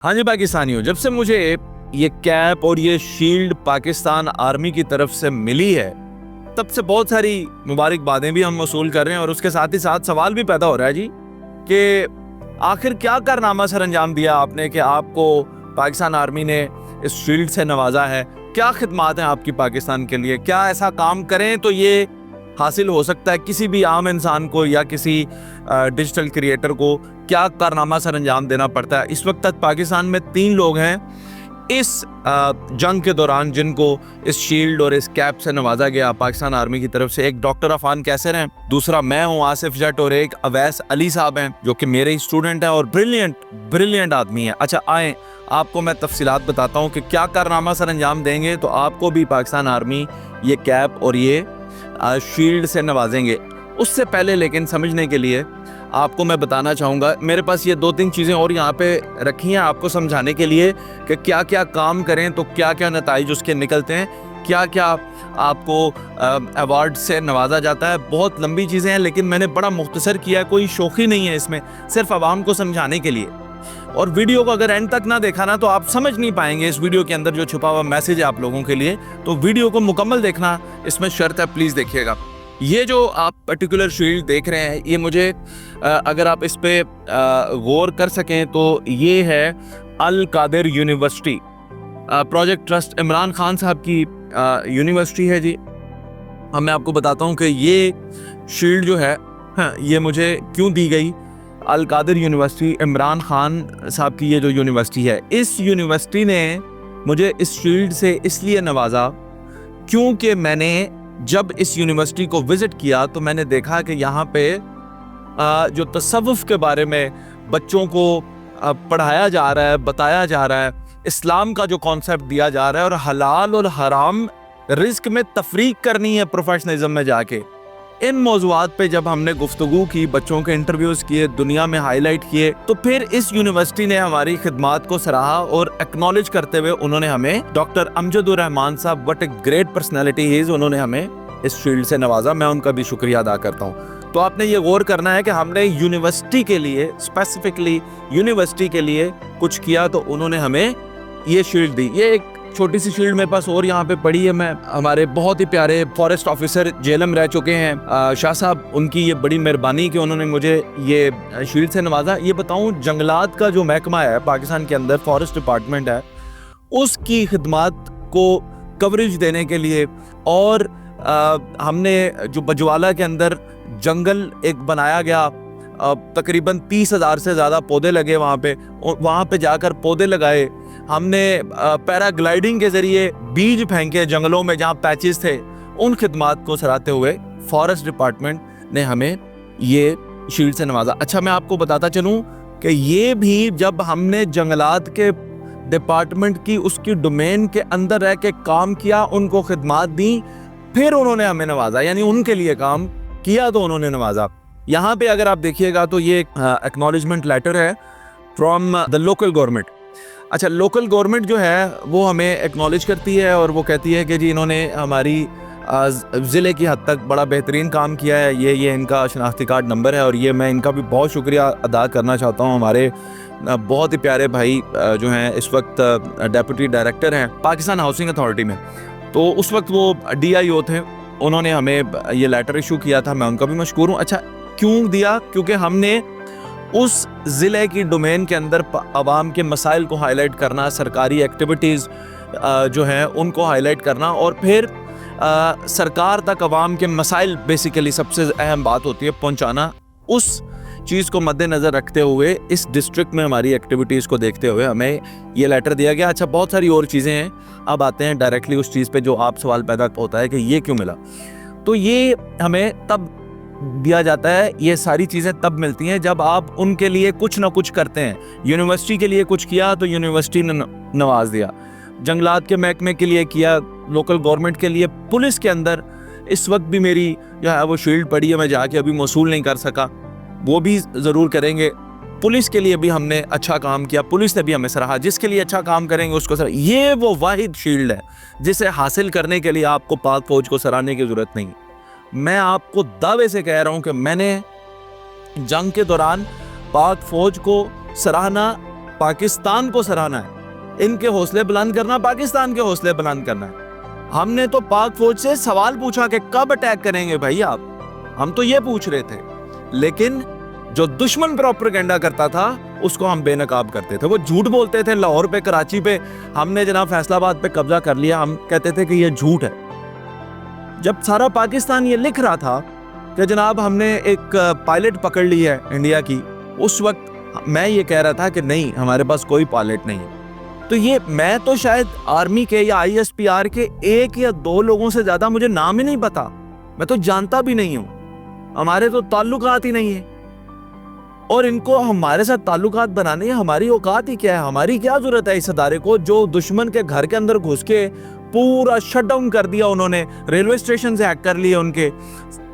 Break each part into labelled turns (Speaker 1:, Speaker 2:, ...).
Speaker 1: हाँ जी पाकिस्तानियों, जब से मुझे ये कैप और ये शील्ड पाकिस्तान आर्मी की तरफ से मिली है, तब से बहुत सारी मुबारकबादें भी हम वसूल कर रहे हैं और उसके साथ ही साथ सवाल भी पैदा हो रहा है जी कि आखिर क्या कारनामा सर अंजाम दिया आपने कि आपको पाकिस्तान आर्मी ने इस शील्ड से नवाजा है। क्या खिदमात हैं आपकी पाकिस्तान के लिए, क्या ऐसा काम करें तो ये हासिल हो सकता है किसी भी आम इंसान को या किसी डिजिटल क्रिएटर को, क्या कारनामा सर अंजाम देना पड़ता है। इस वक्त तक पाकिस्तान में 3 लोग हैं इस जंग के दौरान जिनको इस शील्ड और इस कैप से नवाजा गया पाकिस्तान आर्मी की तरफ से। एक डॉक्टर अफान कैसर हैं, दूसरा मैं हूं आसिफ जट, और एक अवैस अली साहब हैं जो कि मेरे स्टूडेंट हैं और ब्रिलियंट आदमी हैं। अच्छा आए आपको मैं तफसीलात बताता हूं कि क्या कारनामा सर अंजाम देंगे तो आपको भी पाकिस्तान आर्मी ये कैप और ये शील्ड से नवाजेंगे। उससे पहले लेकिन समझने के लिए आपको मैं बताना चाहूँगा, मेरे पास ये 2-3 चीज़ें और यहाँ पे रखी हैं आपको समझाने के लिए कि क्या क्या काम करें तो क्या क्या नताइज उसके निकलते हैं, क्या क्या आपको अवार्ड से नवाजा जाता है। बहुत लंबी चीज़ें हैं लेकिन मैंने बड़ा मुख्तसर किया है, कोई शौक़ी नहीं है इसमें, सिर्फ आवाम को समझाने के लिए। और वीडियो को अगर एंड तक ना देखा ना तो आप समझ नहीं पाएंगे इस वीडियो के अंदर जो छुपा हुआ मैसेज है आप लोगों के लिए। तो वीडियो को मुकम्मल देखना इसमें शर्त है, प्लीज़ देखिएगा। ये जो आप पर्टिकुलर शील्ड देख रहे हैं ये मुझे अगर आप इस पे गौर कर सकें तो ये है Al Qadir university, project trust Imran Khan साहब की यूनिवर्सिटी है जी। अब मैं आपको बताता हूँ कि ये शील्ड जो है ये मुझे क्यों दी गई। अल कादिर यूनिवर्सिटी इमरान खान साहब की ये जो यूनिवर्सिटी है, इस यूनिवर्सिटी ने मुझे इस शील्ड से इसलिए नवाजा क्योंकि मैंने जब इस यूनिवर्सिटी को विज़िट किया तो मैंने देखा कि यहाँ पे जो तसव्वुफ़ के बारे में बच्चों को पढ़ाया जा रहा है, बताया जा रहा है, इस्लाम का जो कॉन्सेप्ट दिया जा रहा है और हलाल और हराम रिस्क में तफरीक करनी है प्रोफेशनलिज्म में जाके। इन मौज़ूआत पे जब हमने गुफ्तगू की, बच्चों के इंटरव्यूज़ किए, दुनिया में हाईलाइट किए, तो फिर इस यूनिवर्सिटी ने हमारी खिदमात को सराहा और एक्नॉलेज करते हुए उन्होंने हमें, डॉक्टर अमजदुर रहमान साहब, what a great personality he is, उन्होंने हमें इस शील्ड से नवाजा। मैं उनका भी शुक्रिया अदा करता हूँ। तो आपने ये गौर करना है कि हमने यूनिवर्सिटी के लिए, स्पेसिफिकली यूनिवर्सिटी के लिए कुछ किया तो उन्होंने हमें ये शील्ड दी। ये एक छोटी सी शील्ड मेरे पास और यहाँ पे पड़ी है। मैं, हमारे बहुत ही प्यारे फॉरेस्ट ऑफिसर जेलम रह चुके हैं शाह साहब, उनकी ये बड़ी मेहरबानी कि उन्होंने मुझे ये शील्ड से नवाजा। ये बताऊँ, जंगलात का जो महकमा है पाकिस्तान के अंदर, फॉरेस्ट डिपार्टमेंट है, उसकी खिदमात को कवरेज देने के लिए और हमने जो बजवाला के अंदर जंगल एक बनाया गया, तकरीबन 30,000 से ज़्यादा पौधे लगे वहाँ पे जाकर पौधे लगाए हमने, पैराग्लाइडिंग के ज़रिए बीज फेंके जंगलों में जहाँ पैचेस थे। उन खिदमात को सराहते हुए फॉरेस्ट डिपार्टमेंट ने हमें ये शील्ड से नवाजा। अच्छा मैं आपको बताता चलूँ कि ये भी जब हमने जंगलात के डिपार्टमेंट की उसकी डोमेन के अंदर रह के काम किया, उनको खिदमात दी, फिर उन्होंने हमें नवाजा, यानी उनके लिए काम किया तो उन्होंने नवाजा। यहाँ पे अगर आप देखिएगा तो ये एक्नॉलेजमेंट लेटर है फ्रॉम द लोकल गवर्नमेंट। अच्छा, लोकल गवर्नमेंट जो है वो हमें एक्नॉलेज करती है और वो कहती है कि जी इन्होंने हमारी ज़िले की हद तक बड़ा बेहतरीन काम किया है। ये इनका शनाख्ती कार्ड नंबर है और ये मैं इनका भी बहुत शुक्रिया अदा करना चाहता हूँ। हमारे बहुत ही प्यारे भाई जो हैं इस वक्त डेप्यूटी डायरेक्टर हैं पाकिस्तान हाउसिंग अथॉरिटी में, तो उस वक्त वो DIO थे, उन्होंने हमें ये लेटर इशू किया था, मैं उनका भी मशकूर हूँ। अच्छा क्यों दिया? क्योंकि हमने उस ज़िले की डोमेन के अंदर आवाम के मसाइल को हाईलाइट करना, सरकारी एक्टिविटीज़ जो हैं उनको हाईलाइट करना और फिर सरकार तक आवाम के मसाइल, बेसिकली सबसे अहम बात होती है पहुंचाना। उस चीज़ को मद्देनज़र रखते हुए इस डिस्ट्रिक्ट में हमारी एक्टिविटीज़ को देखते हुए हमें ये लेटर दिया गया। अच्छा बहुत सारी और चीज़ें हैं, अब आते हैं डायरेक्टली उस चीज़ पे जो आप सवाल पैदा होता है कि ये क्यों मिला। तो ये हमें तब दिया जाता है, ये सारी चीज़ें तब मिलती हैं जब आप उनके लिए कुछ ना कुछ करते हैं। यूनिवर्सिटी के लिए कुछ किया तो यूनिवर्सिटी ने नवाज दिया, जंगलात के महकमे के लिए किया, लोकल गवर्नमेंट के लिए। पुलिस के अंदर इस वक्त भी मेरी जो है वो शील्ड पड़ी है, मैं जाके अभी मौसूल नहीं कर सका, वो भी ज़रूर करेंगे। पुलिस के लिए भी हमने अच्छा काम किया, पुलिस ने भी हमें सराहा। जिसके लिए अच्छा काम करेंगे उसको सराहा। ये वो वाहिद शील्ड है जिसे हासिल करने के लिए आपको पाक फौज को सराहने की ज़रूरत नहीं। मैं आपको दावे से कह रहा हूँ कि मैंने जंग के दौरान पाक फौज को सराहना पाकिस्तान को सराहना है, इनके हौसले बुलंद करना, पाकिस्तान के हौसले बुलंद करना है। हमने तो पाक फौज से सवाल पूछा कि कब अटैक करेंगे भाई आप, हम तो ये पूछ रहे थे, लेकिन जो दुश्मन प्रोपेगेंडा करता था उसको हम बेनकाब करते थे। वो झूठ बोलते थे, लाहौर पे, कराची पे हमने जनाब फैसलाबाद पे कब्जा कर लिया, हम कहते थे कि ये झूठ है। जब सारा पाकिस्तान ये लिख रहा था कि जनाब हमने एक पायलट पकड़ ली है इंडिया की, उस वक्त मैं ये कह रहा था कि नहीं, हमारे पास कोई पायलट नहीं है। तो ये मैं तो शायद आर्मी के या ISPR के 1 या 2 लोगों से ज्यादा मुझे नाम ही नहीं पता, मैं तो जानता भी नहीं हूं, हमारे तो ताल्लुकात ही नहीं है। और इनको हमारे साथ ताल्लुकात बनाने हमारी औकात ही क्या है, हमारी क्या जरूरत है इस अदारे को जो दुश्मन के घर के अंदर घुस के पूरा शट डाउन कर दिया उन्होंने, रेलवे स्टेशन से हैक कर लिए, उनके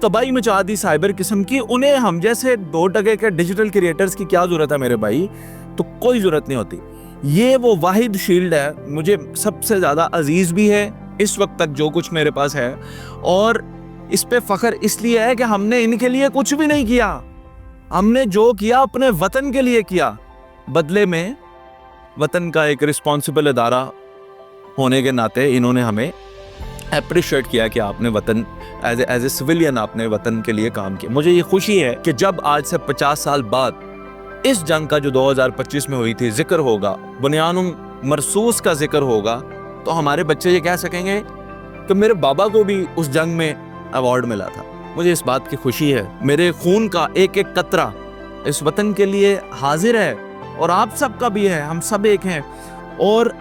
Speaker 1: तबाही मचा दी साइबर किस्म की। उन्हें हम जैसे 2 टके के डिजिटल क्रिएटर्स की क्या जरूरत है मेरे भाई, तो कोई जरूरत नहीं होती। ये वो वाहिद शील्ड है, मुझे सबसे ज्यादा अजीज भी है इस वक्त तक जो कुछ मेरे पास है, और इस पे फख्र इसलिए है कि हमने इनके लिए कुछ भी नहीं किया, हमने जो किया अपने वतन के लिए किया। बदले में वतन का एक रिस्पॉन्सिबल अदारा होने के नाते इन्होंने हमें अप्रिशिएट किया कि आपने वतन एज ए सिविलियन आपने वतन के लिए काम किया। मुझे ये खुशी है कि जब आज से 50 साल बाद इस जंग का जो 2025 में हुई थी जिक्र होगा, बुनियानुम मरसूस का जिक्र होगा, तो हमारे बच्चे ये कह सकेंगे कि मेरे बाबा को भी उस जंग में अवार्ड मिला था। मुझे इस बात की खुशी है, मेरे खून का एक एक कतरा इस वतन के लिए हाजिर है, और आप सबका भी है, हम सब एक हैं। और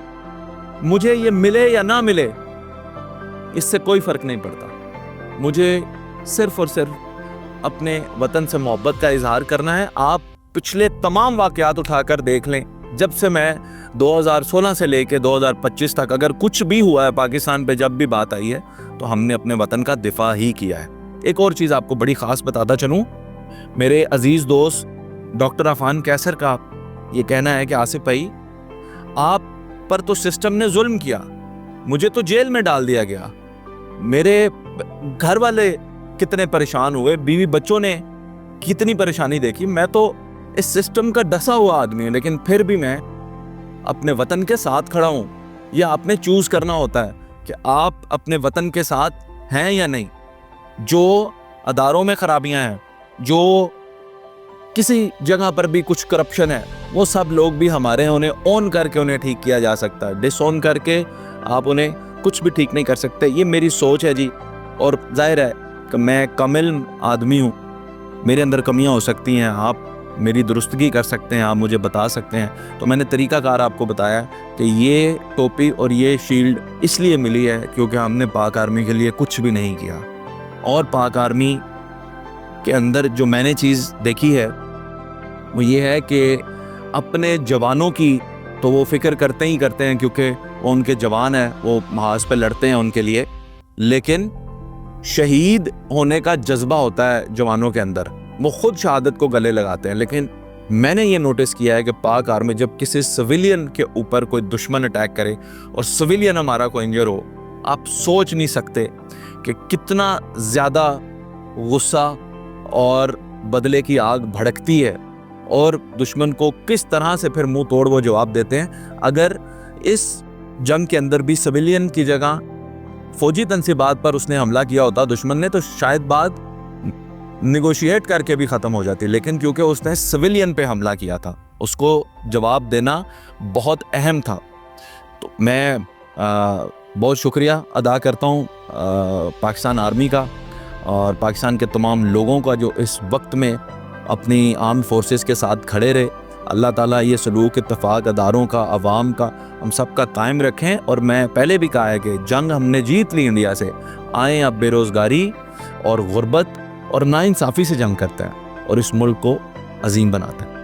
Speaker 1: मुझे ये मिले या ना मिले इससे कोई फर्क नहीं पड़ता, मुझे सिर्फ और सिर्फ अपने वतन से मोहब्बत का इजहार करना है। आप पिछले तमाम वाकयात उठाकर देख लें, जब से मैं 2016 से लेके 2025 तक अगर कुछ भी हुआ है पाकिस्तान पे, जब भी बात आई है, तो हमने अपने वतन का दिफा ही किया है। एक और चीज़ आपको बड़ी ख़ास बताता चलूँ, मेरे अजीज़ दोस्त डॉक्टर अफान कैसर का ये कहना है कि आसिफ भाई आप पर तो सिस्टम ने जुल्म किया, मुझे तो जेल में डाल दिया गया, मेरे घर वाले कितने परेशान हुए, बीवी बच्चों ने कितनी परेशानी देखी, मैं तो इस सिस्टम का डसा हुआ आदमी हूँ, लेकिन फिर भी मैं अपने वतन के साथ खड़ा हूँ। यह आपने चूज करना होता है कि आप अपने वतन के साथ हैं या नहीं। जो अदारों में खराबियां हैं, जो किसी जगह पर भी कुछ करप्शन है, वो सब लोग भी हमारे हैं, उन्हें ऑन करके उन्हें ठीक किया जा सकता है, डिसऑन करके आप उन्हें कुछ भी ठीक नहीं कर सकते। ये मेरी सोच है जी, और जाहिर है कि मैं कामिल आदमी हूँ, मेरे अंदर कमियाँ हो सकती हैं, आप मेरी दुरुस्तगी कर सकते हैं, आप मुझे बता सकते हैं। तो मैंने तरीक़ाकार आपको बताया कि ये टोपी और ये शील्ड इसलिए मिली है क्योंकि हमने पाक आर्मी के लिए कुछ भी नहीं किया। और पाक आर्मी के अंदर जो मैंने चीज़ देखी है वो ये है कि अपने जवानों की तो वो फ़िक्र करते ही करते हैं क्योंकि वो उनके जवान हैं, वो महाज पे लड़ते हैं उनके लिए, लेकिन शहीद होने का जज्बा होता है जवानों के अंदर, वो खुद शहादत को गले लगाते हैं। लेकिन मैंने ये नोटिस किया है कि पाक आर्मी जब किसी सिविलियन के ऊपर कोई दुश्मन अटैक करे और सिविलियन हमारा कोई इंजर हो, आप सोच नहीं सकते कि कितना ज़्यादा गुस्सा और बदले की आग भड़कती है और दुश्मन को किस तरह से फिर मुंह तोड़ वो जवाब देते हैं। अगर इस जंग के अंदर भी सिविलियन की जगह फौजी तनसीबात पर उसने हमला किया होता दुश्मन ने, तो शायद बात निगोशिएट करके भी ख़त्म हो जाती, लेकिन क्योंकि उसने सिविलियन पे हमला किया था, उसको जवाब देना बहुत अहम था। तो मैं बहुत शुक्रिया अदा करता हूँ पाकिस्तान आर्मी का और पाकिस्तान के तमाम लोगों का जो इस वक्त में अपनी आर्म फोर्सेस के साथ खड़े रहे। अल्लाह ताला ये सलूक इत्तफाक अदारों का, अवाम का, हम सब का कायम रखें। और मैं पहले भी कहा है कि जंग हमने जीत ली इंडिया से, आए अब बेरोज़गारी और गुर्बत और नाइंसाफ़ी से जंग करते हैं और इस मुल्क को अजीम बनाते हैं।